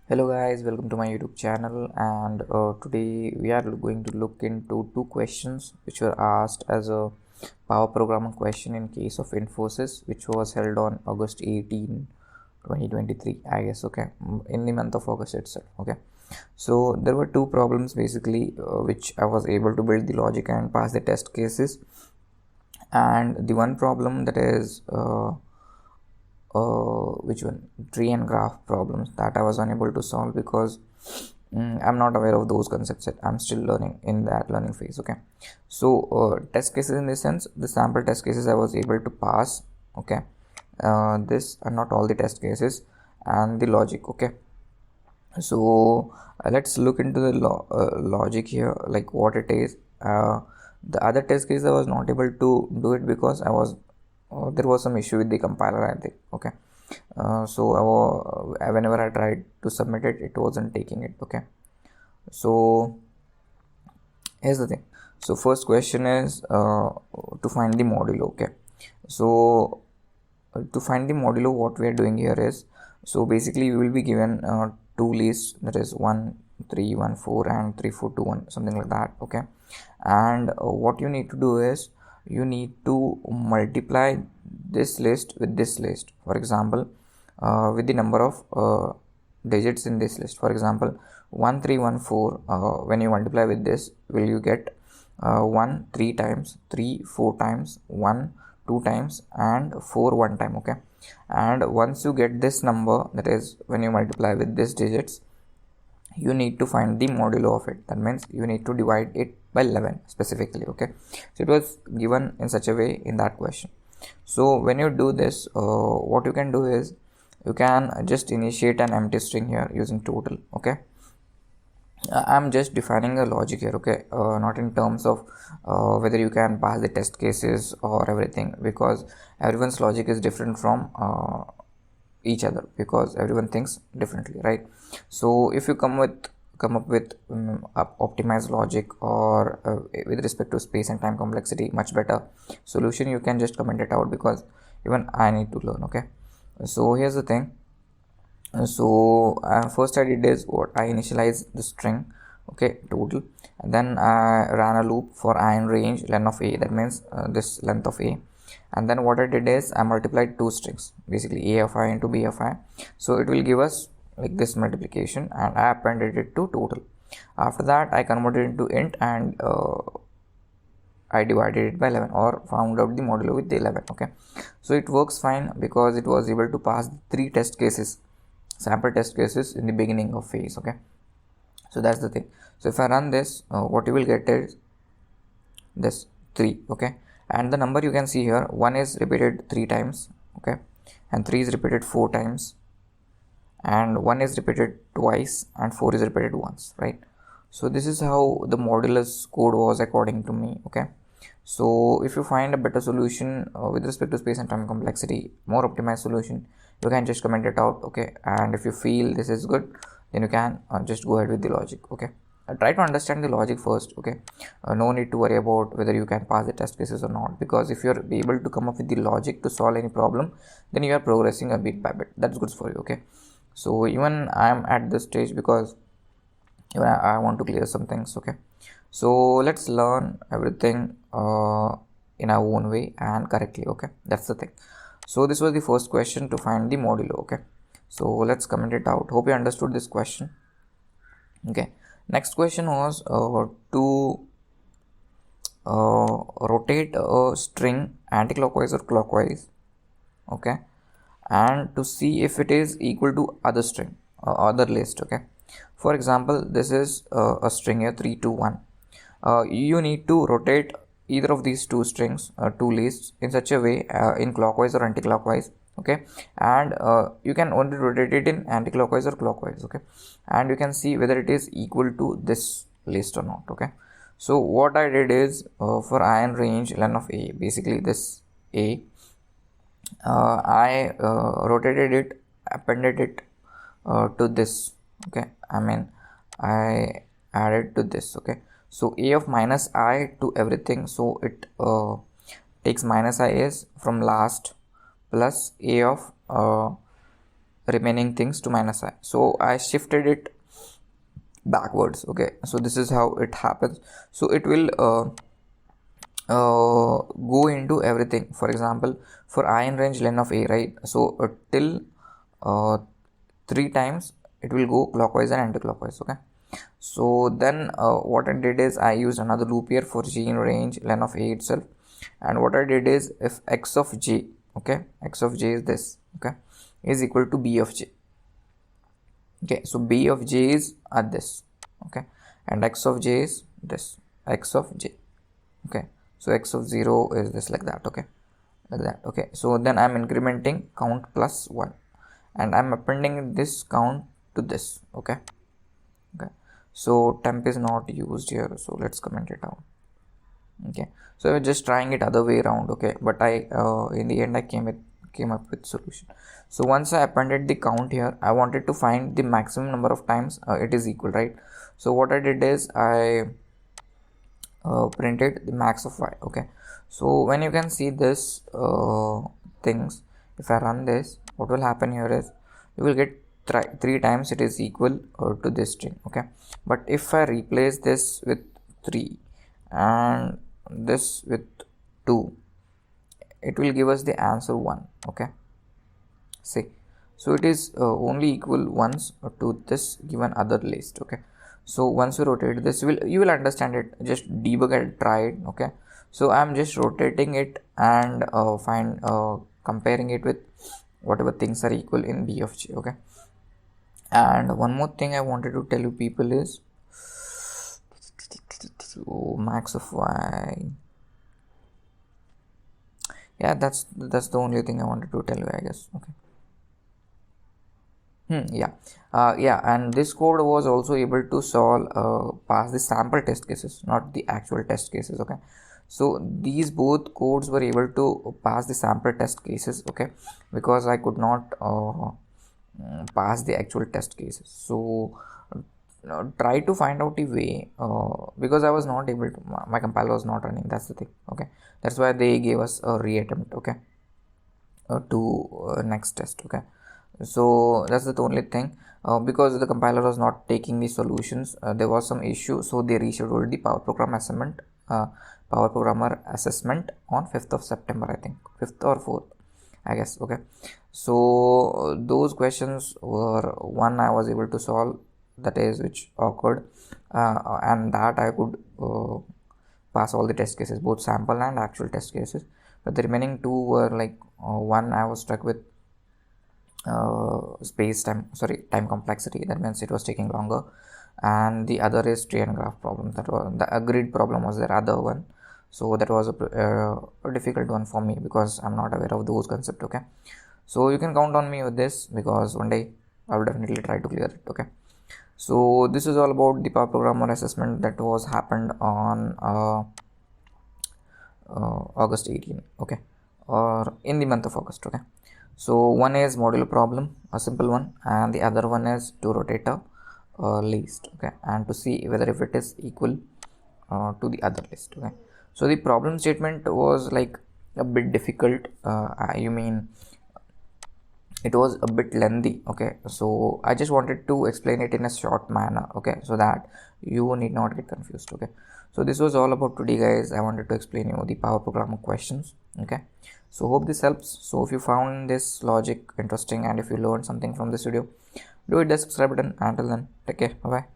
Hello guys, welcome to my YouTube channel, and today we are going to look into two questions which were asked as a power programmer question in case of Infosys, which was held on August 18, 2023, I guess. Okay, in the month of August itself. Okay, so there were two problems basically which I was able to build the logic and pass the test cases, and the one problem that is which one, tree and graph problems, that I was unable to solve because I'm not aware of those concepts yet. I'm still learning in that learning phase. Okay, so test cases, in this sense, the sample test cases I was able to pass. Okay, this are not all the test cases and the logic. Okay, so let's look into the logic here, like what it is. The other test case I was not able to do it because there was some issue with the compiler, I think. Okay, so whenever I tried to submit it, it wasn't taking it. Okay, so here's the thing. So first question is to find the modulo. Okay, so to find the modulo, what we are doing here is, so basically we will be given two lists, that is 1 3 1 4 and 3 4 2 1, something like that. Okay, and what you need to do is you need to multiply this list with this list. For example, with the number of digits in this list. For example, 1314, when you multiply with this, will you get 1 3 times, 3 4 times, 1 2 times, and 4 1 time. Okay, and once you get this number, that is when you multiply with these digits, you need to find the modulo of it. That means you need to divide it by 11 specifically. Okay, so it was given in such a way in that question. So when you do this, what you can do is you can just initiate an empty string here using total. Okay, I'm just defining a logic here. Okay, not in terms of whether you can pass the test cases or everything, because everyone's logic is different from each other, because everyone thinks differently, right? So if you come up with optimized logic, or with respect to space and time complexity, much better solution, you can just comment it out, because even I need to learn. Okay, so here's the thing. So first I did is, what, I initialized the string, okay, total, and then I ran a loop for I in range len of a, that means this length of a, and then what I did is I multiplied two strings, basically a of I into b of I, so it will give us like this multiplication, and I appended it to total. After that I converted it into int, and I divided it by 11, or found out the modulo with the 11. Okay, so it works fine because it was able to pass three test cases, sample test cases, in the beginning of phase. Okay, so that's the thing. So if I run this, what you will get is this 3. Okay, and the number you can see here, 1 is repeated 3 times. Okay, and 3 is repeated 4 times, and 1 is repeated twice, and 4 is repeated once, right? So this is how the modulus code was according to me. Okay, so if you find a better solution with respect to space and time complexity, more optimized solution, you can just comment it out. Okay, and if you feel this is good, then you can just go ahead with the logic. Okay, try to understand the logic first. Okay, no need to worry about whether you can pass the test cases or not, because if you're able to come up with the logic to solve any problem, then you are progressing a bit by bit. That's good for you. Okay, so even I'm at this stage because even I want to clear some things. Okay, so let's learn everything in our own way and correctly. Okay, that's the thing. So this was the first question, to find the modulo. Okay, so let's comment it out. Hope you understood this question. Okay, next question was to rotate a string anti-clockwise or clockwise. Okay, and to see if it is equal to other string or other list. Okay, for example, this is a string here, 3 2 1. You need to rotate either of these two strings, two lists, in such a way, in clockwise or anti-clockwise. Okay, and you can only rotate it in anti-clockwise or clockwise. Okay, and you can see whether it is equal to this list or not. Okay, so what I did is, for I in range len of a, basically this a, I rotated it, appended it to this. Okay, I mean, I added to this. Okay, so a of minus I to everything, so it takes minus I is from last, plus a of remaining things to minus I. So I shifted it backwards. Okay, so this is how it happens. So it will go into everything. For example, for I in range len of a, right? So till 3 times it will go clockwise and anti-clockwise. Okay, so then what I did is I used another loop here for g in range len of a itself, and what I did is if x of j, okay, x of j is this, okay, is equal to b of j. Okay, so b of j is at this, okay, and x of j is this, x of j. Okay, so x of 0 is this, like that. Okay, like that. Okay, so then I'm incrementing count plus 1 and I'm appending this count to this. Okay, okay, so temp is not used here, so let's comment it out. Okay, so we're just trying it other way around. Okay, but I in the end I came up with solution. So once I appended the count here, I wanted to find the maximum number of times it is equal, right? So what I did is I printed the max of y. Okay, so when you can see this things, if I run this, what will happen here is you will get 3 times it is equal to this string. Okay, but if I replace this with 3 and this with 2, it will give us the answer 1. Okay, see, so it is only equal once to this given other list. Okay, so once you rotate this, you will understand it. Just debug and try it. Okay, so I'm just rotating it and comparing it with whatever things are equal in b of j. Okay, and one more thing I wanted to tell you people is, so max of y, yeah, that's the only thing I wanted to tell you, I guess. Okay. Yeah, and this code was also able to solve pass the sample test cases, not the actual test cases. Okay, so these both codes were able to pass the sample test cases. Okay, because I could not pass the actual test cases. So try to find out a way, because I was not able to, my compiler was not running. That's the thing. Okay, that's why they gave us a reattempt. Okay, to next test. Okay, so that's the only thing. Because the compiler was not taking the solutions, there was some issue, so they rescheduled the power programmer assessment on 5th of September, I think 5th or 4th, I guess. Okay, so those questions were one I was able to solve, that is which occurred, and that I could pass all the test cases, both sample and actual test cases. But the remaining two were like, one I was stuck with time complexity, that means it was taking longer, and the other is tree and graph problem. That was the grid problem was the other one, so that was a difficult one for me because I'm not aware of those concepts. Okay, so you can count on me with this, because one day I will definitely try to clear it. Okay, so this is all about the Power Programmer assessment that was happened on August 18. Okay, or in the month of August. Okay, so one is modular problem, a simple one, and the other one is to rotate a list. Okay, and to see whether if it is equal to the other list. Okay, so the problem statement was like a bit difficult. You mean it was a bit lengthy. Okay, so I just wanted to explain it in a short manner. Okay, so that you need not get confused. Okay, so this was all about today, guys. I wanted to explain you the Power Programmer questions. Okay, so hope this helps. So if you found this logic interesting and if you learned something from this video, do hit the subscribe button. Until then, take care. Bye bye.